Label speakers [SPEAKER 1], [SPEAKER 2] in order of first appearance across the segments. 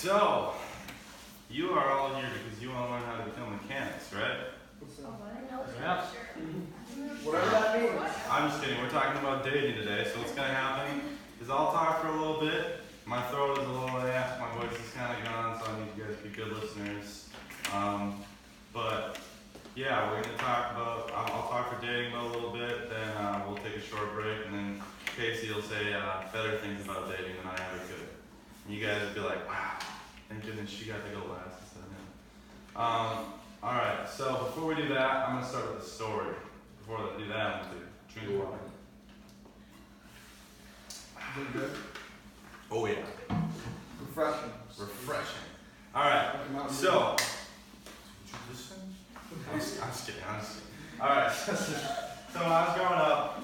[SPEAKER 1] So, you are all here because you want to learn how to become mechanics, right?
[SPEAKER 2] Yeah.
[SPEAKER 3] Whatever that means.
[SPEAKER 1] I'm just kidding. We're talking about dating today. So what's going to happen is I'll talk for a little bit. My throat is a little ass. My voice is kind of gone, so I need you guys to be good listeners. But yeah, we're going to talk about, I'll talk for dating about a little bit, then we'll take a short break, and then Casey will say better things about dating than I ever could. And you guys will be like, wow, thank goodness she got to go last instead of him. Alright, so before we do that, I'm going to start with a story. Before I do that, I'm going to drink water.
[SPEAKER 3] Doing good?
[SPEAKER 1] Oh yeah.
[SPEAKER 3] Refreshing.
[SPEAKER 1] Refreshing. Alright, so, I'm just kidding. Alright, so when I was growing up,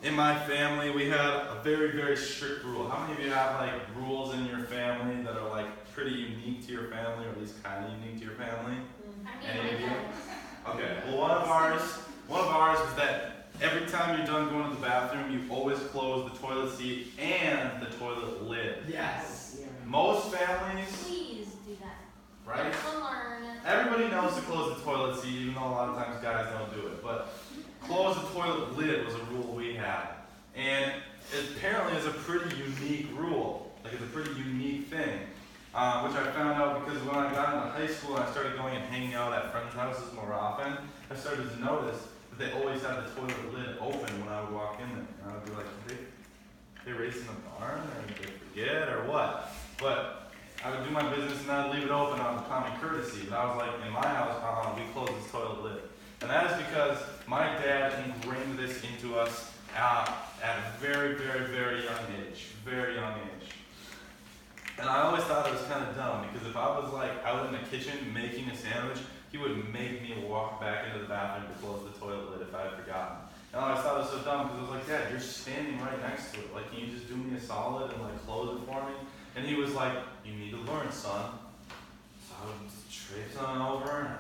[SPEAKER 1] in my family, we had a very, very strict rule. How many of you have like rules in your family that are like pretty unique to your family, or at least kind of unique to your family? Any of you? Okay. Well, one of ours is that every time you're done going to the bathroom, you always close the toilet seat and the toilet lid.
[SPEAKER 3] Yes.
[SPEAKER 1] Most families,
[SPEAKER 4] Please do that.
[SPEAKER 1] right?
[SPEAKER 4] Learn.
[SPEAKER 1] Everybody knows to close the toilet seat, even though a lot of times guys don't do it. But close the toilet lid was a rule we had. And it apparently is a pretty unique rule. Like, it's a pretty unique thing. Which I found out because when I got into high school and I started going and hanging out at friends' houses more often, I started to notice that they always had the toilet lid open when I would walk in there. And I would be like, they racing the barn, or did they forget, or what? But I would do my business and I'd leave it open on the common courtesy. But I was like, in my house, we close this toilet lid. And that is because my dad ingrained this into us at a very, very, very young age. Very young age. And I always thought it was kind of dumb, because if I was like out in the kitchen making a sandwich, he would make me walk back into the bathroom to close the toilet lid if I had forgotten. And I always thought it was so dumb, because I was like, Dad, you're standing right next to it. Like, can you just do me a solid and like close it for me? And he was like, you need to learn, son. So I would just traipse on over and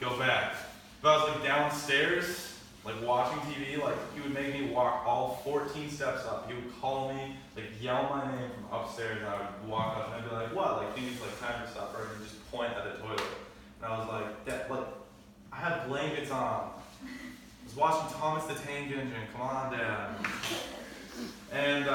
[SPEAKER 1] go back. If I was like downstairs, like watching TV, like he would make me walk all 14 steps up. He would call me, like yell my name from upstairs, and I would walk up and I'd be like, what? Like, think it's like time for supper, and he'd just point at the toilet. And I was like, Dad, like, I have blankets on. I was watching Thomas the Tank Engine. Come on, Dad. And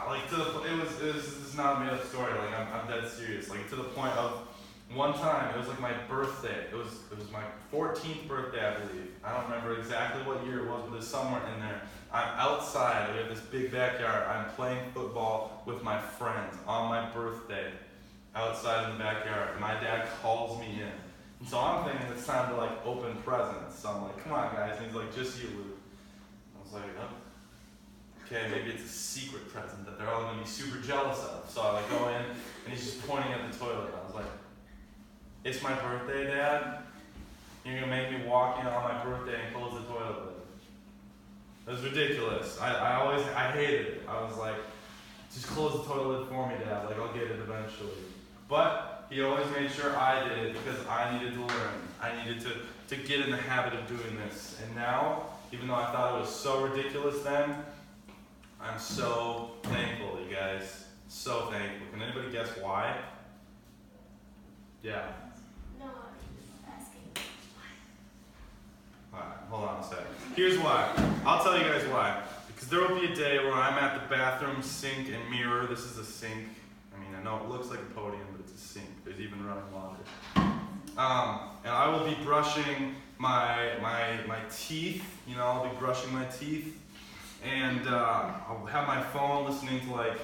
[SPEAKER 1] like this is not a made up story. Like, I'm dead serious. Like, to the point of one time, it was like my birthday. It was my 14th birthday, I believe. I don't remember exactly what year it was, but it's somewhere in there. I'm outside. We have this big backyard. I'm playing football with my friends on my birthday, outside in the backyard. And my dad calls me in. And so I'm thinking it's time to like open presents. So I'm like, come on, guys. And he's like, just you, Luke. I was like, oh. Okay, maybe it's a secret present that they're all going to be super jealous of. So I like go in, and he's just pointing at the toilet. And I was like, it's my birthday, Dad. You're going to make me walk in on my birthday and close the toilet lid. It was ridiculous. I hated it. I was like, just close the toilet lid for me, Dad. Like, I'll get it eventually. But he always made sure I did it because I needed to learn. I needed to get in the habit of doing this. And now, even though I thought it was so ridiculous then, I'm so thankful, you guys. So thankful. Can anybody guess why? Yeah.
[SPEAKER 4] No, I'm just asking.
[SPEAKER 1] Alright, hold on a second. Here's why. I'll tell you guys why. Because there will be a day where I'm at the bathroom sink and mirror. This is a sink. I mean, I know it looks like a podium, but it's a sink. There's even running water. And I will be brushing my teeth. You know, I'll be brushing my teeth. And I'll have my phone listening to like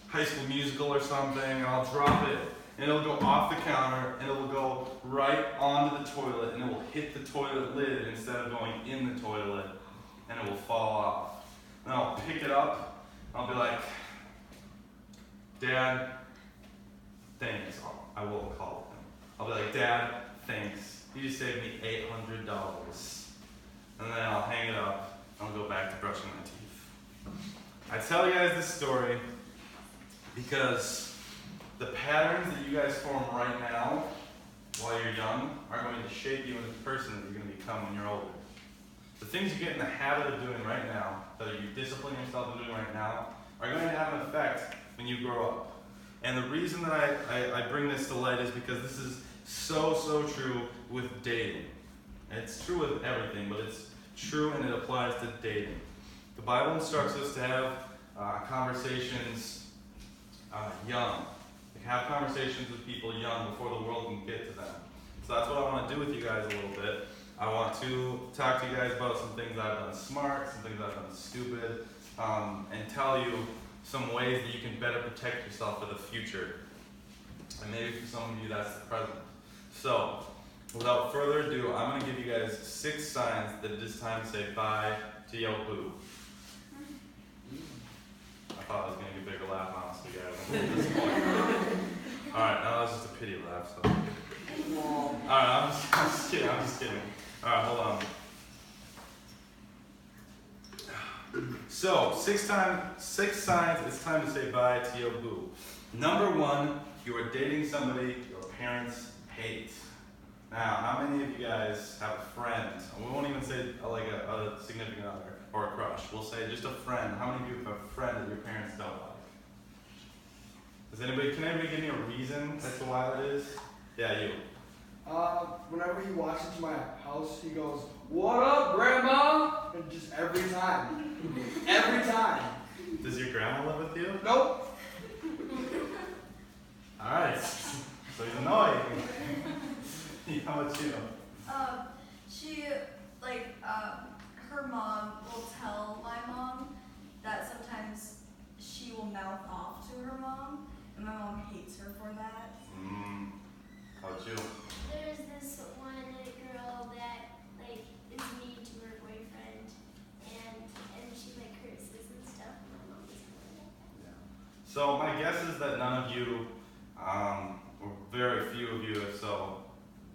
[SPEAKER 1] High School Musical or something, and I'll drop it. And it'll go off the counter, and it will go right onto the toilet, and it will hit the toilet lid instead of going in the toilet, and it will fall off. And I'll pick it up, and I'll be like, Dad, thanks. I will call him. I'll be like, Dad, thanks. You just saved me $800. And then I'll hang it up, and I'll go back to brushing my teeth. I tell you guys this story because the patterns that you guys form right now while you're young are going to shape you into the person that you're going to become when you're older. the things you get in the habit of doing right now, that you discipline yourself in doing right now, are going to have an effect when you grow up. And the reason that I bring this to light is because this is so true with dating. And it's true with everything, but it's true and it applies to dating. The Bible instructs us to have conversations young. Like have conversations with people young before the world can get to them. So that's what I want to do with you guys a little bit. I want to talk to you guys about some things I've done smart, some things I've done stupid, and tell you some ways that you can better protect yourself for the future. And maybe for some of you that's the present. So, without further ado, I'm going to give you guys 6 signs that it is time to say bye to yo boo. I thought I was going to get a bigger laugh, honestly, guys. At this point. Alright, now that's just a pity laugh, so. Alright, I'm just kidding. Alright, hold on. So, 6 signs it's time to say bye to yo boo. Number 1, you are dating somebody your parents hate. Now, how many of you guys have a friend? And we won't even say like a significant other or a crush. We'll say just a friend. How many of you have a friend that your parents don't like? Can anybody give me a reason as to why that is? Yeah, you.
[SPEAKER 3] Whenever he walks into my house, he goes, "What up, Grandma?" And just every time. Every time.
[SPEAKER 1] Does your grandma live with you?
[SPEAKER 3] Nope.
[SPEAKER 1] Alright. So he's annoying. How about you?
[SPEAKER 2] She, her mom will tell my mom that sometimes she will mouth off to her mom, and my mom hates her for that.
[SPEAKER 1] How about you?
[SPEAKER 4] There's this one girl that is mean to her boyfriend, and she curses and stuff. My mom doesn't really like that.
[SPEAKER 1] So my guess is that none of you, or very few of you, if so,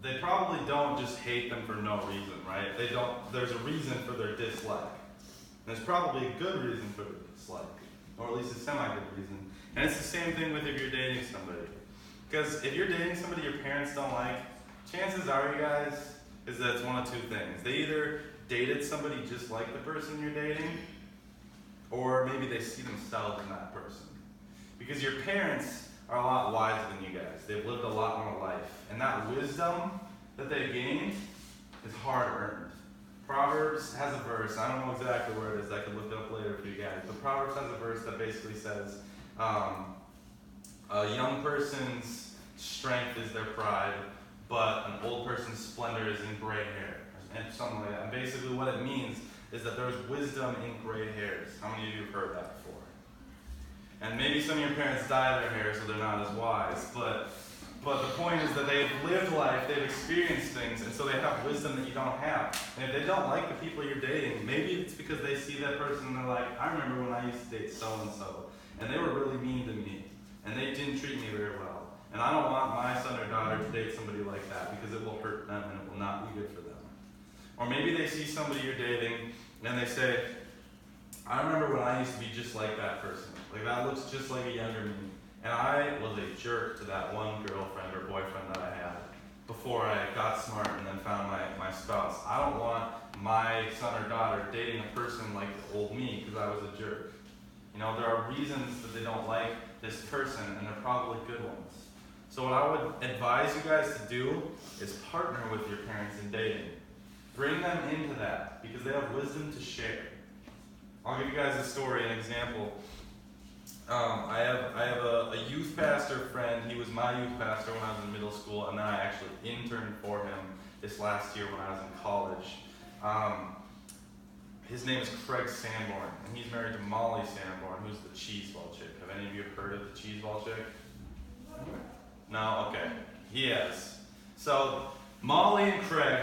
[SPEAKER 1] they probably don't just hate them for no reason, right? There's a reason for their dislike. And there's probably a good reason for their dislike, or at least a semi-good reason. And it's the same thing with if you're dating somebody. Because if you're dating somebody your parents don't like, chances are, you guys, is that it's one of 2 things. They either dated somebody just like the person you're dating, or maybe they see themselves in that person. Because your parents are a lot wiser than you guys. They've lived a lot more life. And that wisdom that they've gained is hard earned. Proverbs has a verse, I don't know exactly where it is, I could look it up later for you guys, but Proverbs has a verse that basically says, a young person's strength is their pride, but an old person's splendor is in gray hair, and something like that. And basically what it means is that there's wisdom in gray hairs. How many of you have heard that before? And maybe some of your parents dye their hair so they're not as wise, but the point is that they've lived life, they've experienced things, and so they have wisdom that you don't have. And if they don't like the people you're dating, maybe it's because they see that person and they're like, I remember when I used to date so-and-so, and they were really mean to me, and they didn't treat me very well. And I don't want my son or daughter to date somebody like that because it will hurt them and it will not be good for them. Or maybe they see somebody you're dating and they say, I remember when I used to be just like that person. Like that looks just like a younger me. And I was a jerk to that one girlfriend or boyfriend that I had before I got smart and then found my spouse. I don't want my son or daughter dating a person like the old me because I was a jerk. You know, there are reasons that they don't like this person, and they're probably good ones. So what I would advise you guys to do is partner with your parents in dating. Bring them into that because they have wisdom to share. I'll give you guys a story, an example. I have a youth pastor friend. He was my youth pastor when I was in middle school, and then I actually interned for him this last year when I was in college. His name is Craig Sanborn, and he's married to Molly Sanborn, who's the cheeseball chick. Have any of you heard of the cheeseball chick? No? Okay. He has. So, Molly and Craig,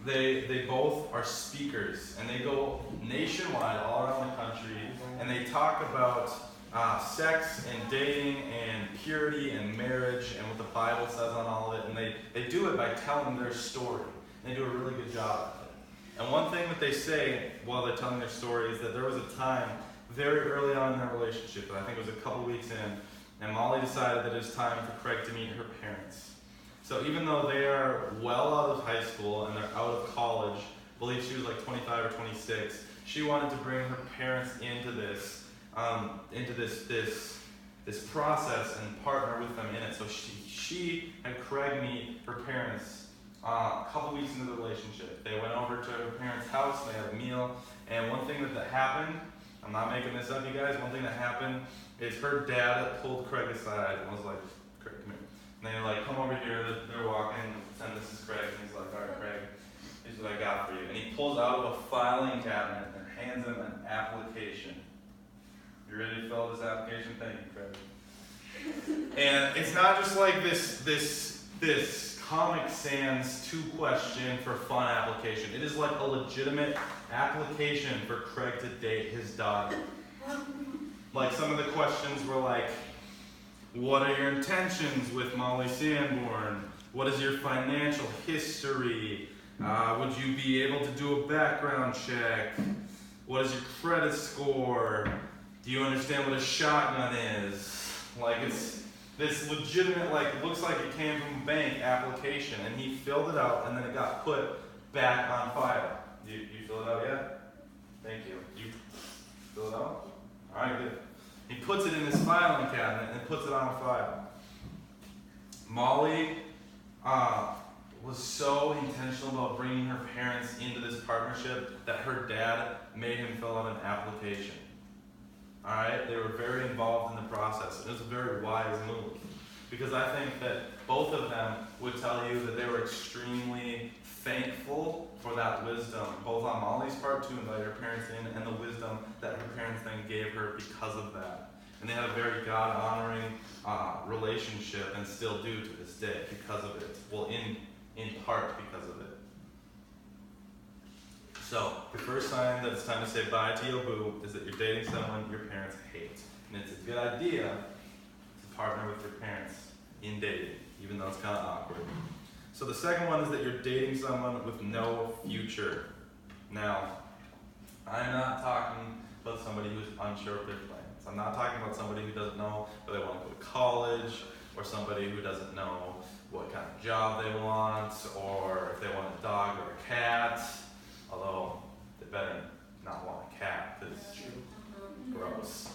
[SPEAKER 1] they both are speakers, and they go nationwide all around the country, and they talk about sex and dating and purity and marriage and what the Bible says on all of it, and they do it by telling their story. They do a really good job at it. And one thing that they say while they're telling their story is that there was a time very early on in their relationship, I think it was a couple weeks in, and Molly decided that it was time for Craig to meet her parents. So even though they are well out of high school and they're out of college, I believe she was like 25 or 26, she wanted to bring her parents into this process and partner with them in it. So she had Craig meet her parents a couple weeks into the relationship. They went over to her parents' house, they had a meal, and one thing that happened, I'm not making this up, you guys, one thing that happened is her dad pulled Craig aside and was like, Craig, come here. And they were like, come over here, they're walking, and this is Craig, and he's like, all right, Craig, here's what I got for you. And he pulls out of a filing cabinet and hands him an application. You ready to fill out this application? Thank you, Craig. And it's not just like this Comic Sans 2-question for fun application. It is like a legitimate application for Craig to date his daughter. Like some of the questions were like, what are your intentions with Molly Sanborn? What is your financial history? Would you be able to do a background check? What is your credit score? Do you understand what a shotgun is? Like it's this legitimate, like it looks like it came from a bank application, and he filled it out, and then it got put back on file. You fill it out yet? Thank you. You fill it out? All right, good. He puts it in his filing cabinet and puts it on file. Molly was so intentional about bringing her parents into this partnership that her dad made him fill out an application. All right, they were very involved in the process. It was a very wise move because I think that both of them would tell you that they were extremely thankful for that wisdom, both on Molly's part to invite her parents in and the wisdom that her parents then gave her because of that. And they had a very God-honoring relationship and still do to this day because of it. Well, in part because of it. So, the first sign that it's time to say bye to your boo is that you're dating someone your parents hate. And it's a good idea to partner with your parents in dating, even though it's kind of awkward. So the second one is that you're dating someone with no future. Now, I'm not talking about somebody who's unsure of their plans. I'm not talking about somebody who doesn't know whether they want to go to college, or somebody who doesn't know what kind of job they want, or if they want a dog or a cat. Although, they better not want a cat, because gross.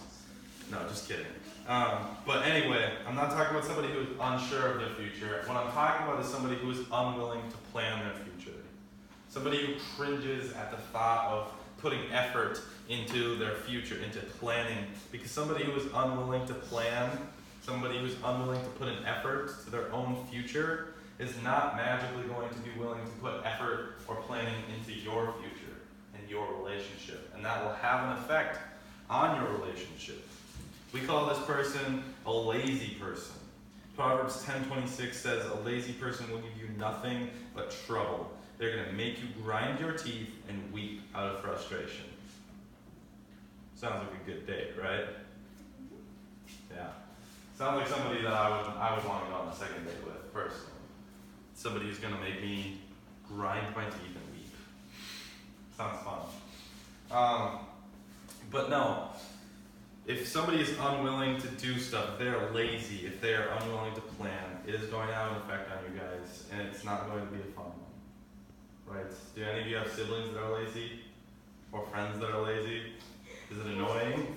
[SPEAKER 1] No, just kidding. But anyway, I'm not talking about somebody who's unsure of their future. What I'm talking about is somebody who is unwilling to plan their future. Somebody who cringes at the thought of putting effort into their future, into planning. Because somebody who is unwilling to plan, somebody who's unwilling to put an effort to their own future, is not magically going to be willing to put effort or planning into your future and your relationship. And that will have an effect on your relationship. We call this person a lazy person. Proverbs 10:26 says, a lazy person will give you nothing but trouble. They're going to make you grind your teeth and weep out of frustration. Sounds like a good date, right? Yeah. Sounds like somebody that I would want to go on a second date with, personally. Somebody who's going to make me grind my teeth and weep. Sounds fun. But no. If somebody is unwilling to do stuff, they're lazy, if they are unwilling to plan, it is going to have an effect on you guys, and it's not going to be a fun one. Right? Do any of you have siblings that are lazy? Or friends that are lazy? Is it annoying?